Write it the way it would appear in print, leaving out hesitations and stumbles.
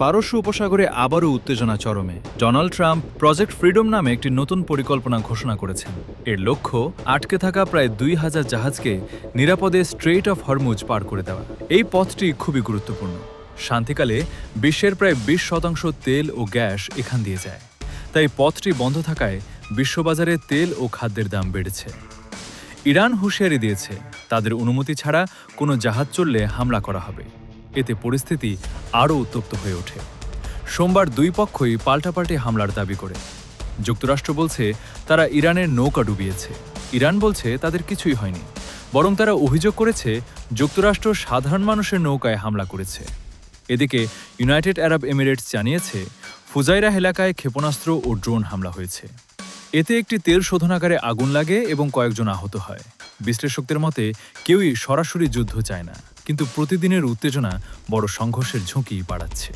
পারস্য উপসাগরে আবারও উত্তেজনা চরমে। ডোনাল্ড ট্রাম্প প্রজেক্ট ফ্রিডম নামে একটি নতুন পরিকল্পনা ঘোষণা করেছেন। এর লক্ষ্য আটকে থাকা প্রায় ২,০০০ জাহাজকে নিরাপদে স্ট্রেইট অফ হরমুজ পার করে দেওয়া। এই পথটি খুবই গুরুত্বপূর্ণ। শান্তিকালে বিশ্বের প্রায় ২০% তেল ও গ্যাস এখান দিয়ে যায়। তাই পথটি বন্ধ থাকায় বিশ্ববাজারে তেল ও খাদ্যের দাম বেড়েছে। ইরান হুঁশিয়ারি দিয়েছে, তাদের অনুমতি ছাড়া কোনো জাহাজ চললে হামলা করা হবে। এতে পরিস্থিতি আরও উত্তপ্ত হয়ে ওঠে। সোমবার দুই পক্ষই পাল্টাপাল্টি হামলার দাবি করে। যুক্তরাষ্ট্র বলছে তারা ইরানের নৌকা ডুবিয়েছে। ইরান বলছে তাদের কিছুই হয়নি, বরং তারা অভিযোগ করেছে যুক্তরাষ্ট্র সাধারণ মানুষের নৌকায় হামলা করেছে। এদিকে ইউনাইটেড আরব এমিরেটস জানিয়েছে ফুজাইরা এলাকায় ক্ষেপণাস্ত্র ও ড্রোন হামলা হয়েছে। এতে একটি তেল শোধনাগারে আগুন লাগে এবং কয়েকজন আহত হয়। বিশ্লেষকদের মতে কেউই সরাসরি যুদ্ধ চায় না, কিন্তু প্রতিদিনের উত্তেজনা বড় সংঘর্ষের ঝুঁকি বাড়াচ্ছে।